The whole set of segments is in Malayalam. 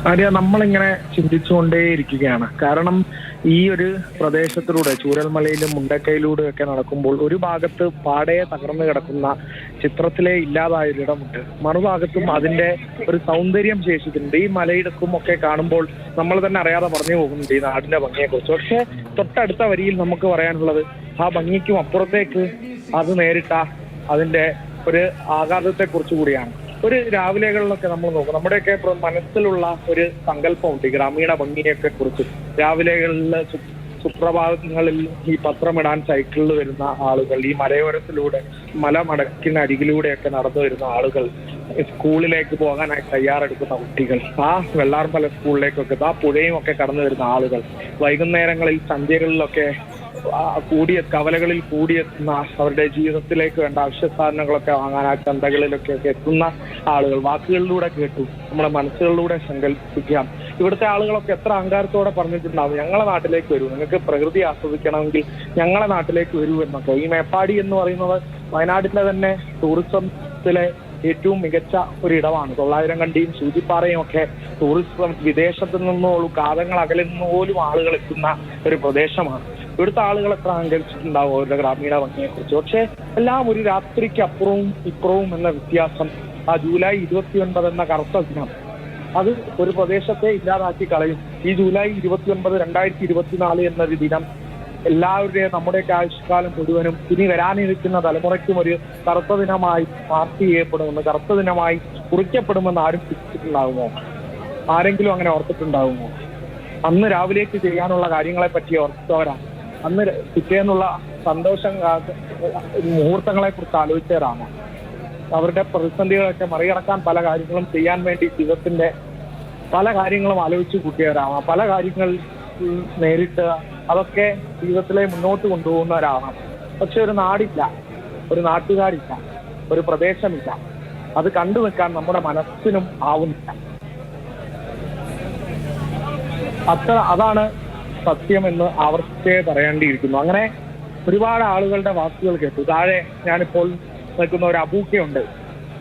ആര്യ, നമ്മളിങ്ങനെ ചിന്തിച്ചുകൊണ്ടേയിരിക്കുകയാണ്. കാരണം ഈ ഒരു പ്രദേശത്തിലൂടെ ചൂരൽമലയിലും മുണ്ടക്കയിലൂടെ ഒക്കെ നടക്കുമ്പോൾ ഒരു ഭാഗത്ത് പാടെ തകർന്നു കിടക്കുന്ന ചിത്രത്തിലെ ഇല്ലാതായ ഒരിടമുണ്ട്, മറുഭാഗത്തും അതിന്റെ ഒരു സൗന്ദര്യം ശേഷിക്കുന്നുണ്ട്. ഈ മലയിടക്കും ഒക്കെ കാണുമ്പോൾ നമ്മൾ തന്നെ അറിയാതെ പറഞ്ഞു പോകുന്നുണ്ട് ഈ നാടിന്റെ ഭംഗിയെക്കുറിച്ച്. പക്ഷെ തൊട്ടടുത്ത വരിയിൽ നമുക്ക് പറയാനുള്ളത് ആ ഭംഗിക്കും അപ്പുറത്തേക്ക് അത് നേരിട്ട അതിന്റെ ഒരു ആഘാതത്തെ കുറിച്ച് കൂടിയാണ്. ഒരു രാവിലെകളിലൊക്കെ നമ്മൾ നോക്കും, നമ്മുടെയൊക്കെ മനസ്സിലുള്ള ഒരു സങ്കല്പമുണ്ട് ഈ ഗ്രാമീണ ഭംഗിയൊക്കെ കുറിച്ച്. രാവിലെകളിൽ സുപ്രഭാതങ്ങളിൽ ഈ പത്രമിടാൻ സൈക്കിളിൽ വരുന്ന ആളുകൾ, ഈ മലയോരത്തിലൂടെ മലമടക്കിന് അരികിലൂടെയൊക്കെ നടന്നു വരുന്ന ആളുകൾ, സ്കൂളിലേക്ക് പോകാനായി തയ്യാറെടുക്കുന്ന കുട്ടികൾ, ആ വെള്ളാർമല സ്കൂളിലേക്കൊക്കെ ആ പുഴയും ഒക്കെ കടന്നു വരുന്ന ആളുകൾ, വൈകുന്നേരങ്ങളിൽ സന്ധ്യകളിലൊക്കെ കൂടിയ കവലകളിൽ കൂടിയെത്തുന്ന അവരുടെ ജീവിതത്തിലേക്ക് വേണ്ട അവശ്യ സാധനങ്ങളൊക്കെ വാങ്ങാൻ ആ ചന്തകളിലൊക്കെ എത്തുന്ന ആളുകൾ. വാക്കുകളിലൂടെ കേട്ടു, നമ്മുടെ മനസ്സുകളിലൂടെ സങ്കല്പിക്കാം. ഇവിടുത്തെ ആളുകളൊക്കെ എത്ര അഹങ്കാരത്തോടെ പറഞ്ഞിട്ടുണ്ടാവും, ഞങ്ങളെ നാട്ടിലേക്ക് വരൂ, നിങ്ങൾക്ക് പ്രകൃതി ആസ്വദിക്കണമെങ്കിൽ ഞങ്ങളെ നാട്ടിലേക്ക് വരൂ എന്നൊക്കെ. ഈ മേപ്പാടി എന്ന് പറയുന്നത് വയനാട്ടിലെ തന്നെ ടൂറിസത്തിലെ ഏറ്റവും മികച്ച ഒരിടമാണ്. 900 കണ്ടിയും സൂചിപ്പാറയും ഒക്കെ ടൂറിസം വിദേശത്ത് നിന്നോളും കാതങ്ങൾ അകലിൽ നിന്ന് പോലും ആളുകൾ എത്തുന്ന ഒരു പ്രദേശമാണ്. ഇവിടുത്തെ ആളുകൾ എത്ര അഹങ്കരിച്ചിട്ടുണ്ടാവും അവരുടെ ഗ്രാമീണ ഭംഗിയെ കുറിച്ച്. പക്ഷെ എല്ലാം ഒരു രാത്രിക്ക് അപ്പുറവും ഇപ്പുറവും എന്ന വ്യത്യാസം. ആ ജൂലൈ 29 എന്ന കറുത്ത ദിനം അത് ഒരു പ്രദേശത്തെ ഇല്ലാതാക്കി കളയും. ഈ ജൂലൈ 29, 2024 എന്നൊരു ദിനം എല്ലാവരുടെയും നമ്മുടെയൊക്കെ ആയുഷ്കാലം മുഴുവനും ഇനി വരാനിരിക്കുന്ന തലമുറയ്ക്കും ഒരു കറുത്ത ദിനമായി മാർക്ക് ചെയ്യപ്പെടുമെന്ന്, കറുത്ത ദിനമായി കുറിക്കപ്പെടുമെന്ന് ആരും ചിന്തിച്ചിട്ടുണ്ടാകുമോ? ആരെങ്കിലും അങ്ങനെ ഓർത്തിട്ടുണ്ടാകുമോ? അന്ന് രാവിലേക്ക് ചെയ്യാനുള്ള കാര്യങ്ങളെ പറ്റി ഓർത്തവരാണ്. അന്ന് പിറ്റേന്നുള്ള സന്തോഷം മുഹൂർത്തങ്ങളെ കുറിച്ച് ആലോചിച്ചവരാണ്. അവരുടെ പ്രതിസന്ധികളൊക്കെ മറികടക്കാൻ പല കാര്യങ്ങളും ചെയ്യാൻ വേണ്ടി ജീവിതത്തിന്റെ പല കാര്യങ്ങളും ആലോചിച്ച് കൂട്ടിയവരാണ്. പല കാര്യങ്ങൾ നേരിട്ട് അതൊക്കെ ജീവിതത്തിലെ മുന്നോട്ട് കൊണ്ടുപോകുന്നവരാണ്. പക്ഷെ ഒരു നാടില്ല, ഒരു നാട്ടുകാരില്ല, ഒരു പ്രദേശമില്ല. അത് കണ്ടു നിൽക്കാൻ നമ്മുടെ മനസ്സിനും ആവുന്നില്ല. അതാണ് സത്യമെന്ന് ആവർത്തിച്ചേ പറയേണ്ടിയിരിക്കുന്നു. അങ്ങനെ ഒരുപാട് ആളുകളുടെ വാക്കുകൾ കേട്ടു. താഴെ ഞാനിപ്പോൾ നിൽക്കുന്ന ഒരു അബൂക്കയുണ്ട്.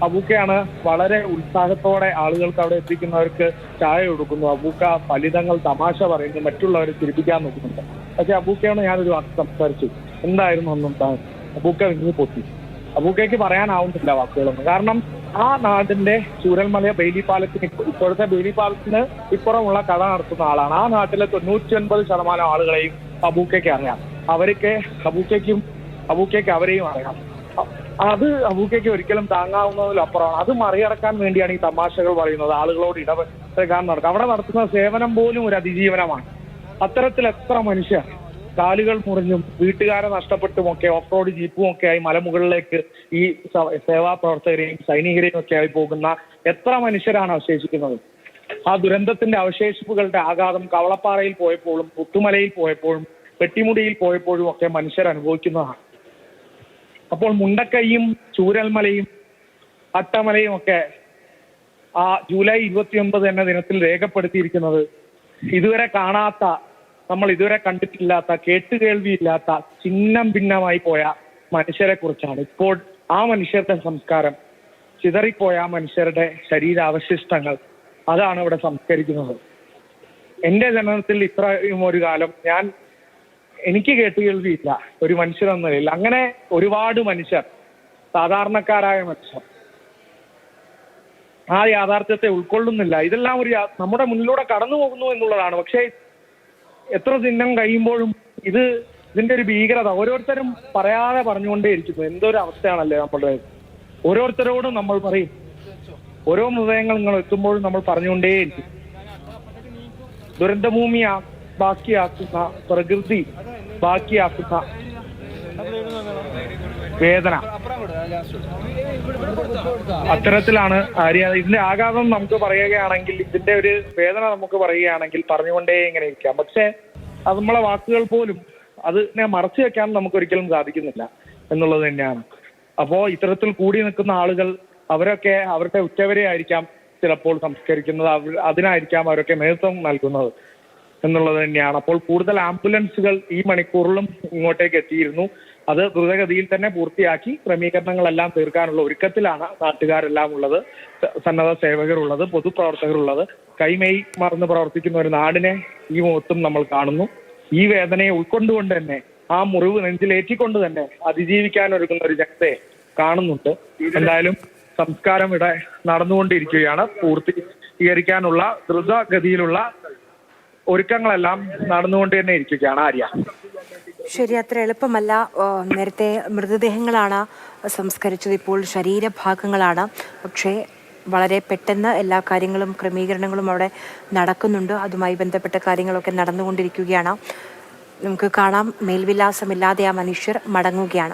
അബൂക്കയാണ് വളരെ ഉത്സാഹത്തോടെ ആളുകൾക്ക് അവിടെ എത്തിക്കുന്നവർക്ക് ചായ കൊടുക്കുന്നു. അബൂക്ക ഫലിതങ്ങൾ തമാശ പറയുന്നു, മറ്റുള്ളവരെ ചിരിപ്പിക്കാൻ നോക്കുന്നുണ്ട്. പക്ഷെ അബൂക്കയാണ് ഞാനൊരു വാക്ക് സംസാരിച്ചു. എന്തായിരുന്നു ഒന്നും അബൂക്ക വിങ്ങി പൊട്ടി. അബൂക്കയ്ക്ക് പറയാനാവുന്നില്ല വാക്കുകളൊന്നും. കാരണം ആ നാടിന്റെ ചൂരൽമല ബെയിലി പാലത്തിന്, ഇപ്പോഴത്തെ ബെയിലി പാലത്തിന് ഇപ്പുറമുള്ള കട നടത്തുന്ന ആളാണ്. ആ നാട്ടിലെ 99% ആളുകളെയും അബൂക്കയ്ക്ക് അറിയാം. അബൂക്കയ്ക്ക് അവരെയും അറിയാം. അത് അബൂക്കയ്ക്ക് ഒരിക്കലും താങ്ങാവുന്നതിലപ്പുറമാണ്. അത് മറികടക്കാൻ വേണ്ടിയാണ് ഈ തമാശകൾ പറയുന്നത്, ആളുകളോട് ഇടപെടാൻ നടക്കുക. അവിടെ നടത്തുന്ന സേവനം പോലും ഒരു അതിജീവനമാണ്. അത്തരത്തിൽ എത്ര മനുഷ്യർ കാലുകൾ മുറിഞ്ഞും വീട്ടുകാരെ നഷ്ടപ്പെട്ടുമൊക്കെ ഓഫ് റോഡ് ജീപ്പും ഒക്കെ ആയി മലമുകളിലേക്ക് ഈ സേവാ പ്രവർത്തകരെയും സൈനികരെയും ഒക്കെ ആയി പോകുന്ന എത്ര മനുഷ്യരാണ് അവശേഷിക്കുന്നത്? ആ ദുരന്തത്തിന്റെ അവശേഷിപ്പുകളുടെ ആഘാതം കവളപ്പാറയിൽ പോയപ്പോഴും പുത്തുമലയിൽ പോയപ്പോഴും പെട്ടിമുടിയിൽ പോയപ്പോഴും ഒക്കെ മനുഷ്യർ അനുഭവിക്കുന്നതാണ്. അപ്പോൾ മുണ്ടക്കൈയും ചൂരൽമലയും അട്ടമലയും ഒക്കെ ആ ജൂലൈ 29 എന്ന ദിനത്തിൽ രേഖപ്പെടുത്തിയിരിക്കുന്നത് ഇതുവരെ കാണാത്ത, നമ്മൾ ഇതുവരെ കണ്ടിട്ടില്ലാത്ത, കേട്ടുകേൾവിയില്ലാത്ത ചിഹ്നം ഭിന്നമായി പോയ മനുഷ്യരെ കുറിച്ചാണ്. ഇപ്പോൾ ആ മനുഷ്യരുടെ സംസ്കാരം, ചിതറിപ്പോയ മനുഷ്യരുടെ ശരീരാവശിഷ്ടങ്ങൾ, അതാണ് ഇവിടെ സംസ്കരിക്കുന്നത്. എന്റെ ജനനത്തിൽ ഇത്രയും ഒരു കാലം എനിക്ക് കേട്ടുകേൾവിയില്ല ഒരു മനുഷ്യരെന്ന നിലയിൽ. അങ്ങനെ ഒരുപാട് മനുഷ്യർ, സാധാരണക്കാരായ മനുഷ്യർ ആ യാഥാർത്ഥ്യത്തെ ഉൾക്കൊള്ളുന്നില്ല. ഇതെല്ലാം നമ്മുടെ മുന്നിലൂടെ കടന്നു പോകുന്നു എന്നുള്ളതാണ്. പക്ഷേ എത്ര ചിഹ്നം കഴിയുമ്പോഴും ഇതിന്റെ ഒരു ഭീകരത ഓരോരുത്തരും പറയാതെ പറഞ്ഞുകൊണ്ടേയിരിക്കുന്നു. എന്തൊരു അവസ്ഥയാണല്ലേ നമ്മളുടെ. ഓരോരുത്തരോടും നമ്മൾ പറയും, ഓരോ മൃതങ്ങൾ നിങ്ങൾ എത്തുമ്പോഴും നമ്മൾ പറഞ്ഞുകൊണ്ടേയിരിക്കും. ദുരന്തഭൂമി ബാക്കിയാക്കുന്ന, പ്രകൃതി ബാക്കിയാക്കുന്ന വേദന, അത്തരത്തിലാണ് ഇതിന്റെ ആഘാതം നമുക്ക് പറയുകയാണെങ്കിൽ, ഇതിന്റെ ഒരു വേദന നമുക്ക് പറയുകയാണെങ്കിൽ പറഞ്ഞുകൊണ്ടേ ഇങ്ങനെ ഇരിക്കാം. പക്ഷെ അത് നമ്മളെ വാക്കുകൾ പോലും അതിനെ മറച്ചു വെക്കാൻ നമുക്ക് ഒരിക്കലും സാധിക്കുന്നില്ല എന്നുള്ളത് തന്നെയാണ്. അപ്പോ ഇത്തരത്തിൽ കൂടി നിൽക്കുന്ന ആളുകൾ, അവരൊക്കെ അവരുടെ ഉറ്റവരെ ആയിരിക്കാം ചിലപ്പോൾ സംസ്കരിക്കുന്നത്, അതിനായിരിക്കാം അവരൊക്കെ നേതൃത്വം നൽകുന്നത് എന്നുള്ളത് തന്നെയാണ്. അപ്പോൾ കൂടുതൽ ആംബുലൻസുകൾ ഈ മണിക്കൂറിലും ഇങ്ങോട്ടേക്ക് എത്തിയിരുന്നു. അത് ദ്രുതഗതിയിൽ തന്നെ പൂർത്തിയാക്കി ക്രമീകരണങ്ങളെല്ലാം തീർക്കാനുള്ള ഒരുക്കത്തിലാണ് നാട്ടുകാരെല്ലാം ഉള്ളത്, സന്നദ്ധ സേവകരുള്ളത്, പൊതുപ്രവർത്തകരുള്ളത്. കൈമെയ് മറന്ന് പ്രവർത്തിക്കുന്ന ഒരു നാടിനെ ഈ മുഖത്തും നമ്മൾ കാണുന്നു. ഈ വേദനയെ ഉൾക്കൊണ്ടുകൊണ്ട് തന്നെ, ആ മുറിവ് നെഞ്ചിലേറ്റിക്കൊണ്ട് തന്നെ അതിജീവിക്കാൻ ഒരുങ്ങുന്ന ഒരു ജനതയെ കാണുന്നുണ്ട്. എന്തായാലും സംസ്കാരം ഇവിടെ നടന്നുകൊണ്ടിരിക്കുകയാണ്. പൂർത്തീകരിക്കാനുള്ള ദ്രുതഗതിയിലുള്ള ഒരുക്കങ്ങളെല്ലാം നടന്നുകൊണ്ട് തന്നെ ഇരിക്കുകയാണ്. ആര്യ, ശരി, അത്ര എളുപ്പമല്ല. നേരത്തെ മൃതദേഹങ്ങളാണ് സംസ്കരിച്ചത്, ഇപ്പോൾ ശരീരഭാഗങ്ങളാണ്. പക്ഷേ വളരെ പെട്ടെന്ന് എല്ലാ കാര്യങ്ങളും ക്രമീകരണങ്ങളും അവിടെ നടക്കുന്നുണ്ട്. അതുമായി ബന്ധപ്പെട്ട കാര്യങ്ങളൊക്കെ നടന്നുകൊണ്ടിരിക്കുകയാണ്. നമുക്ക് കാണാം, മേൽവിലാസമില്ലാതെ ആ മനുഷ്യർ മടങ്ങുകയാണ്.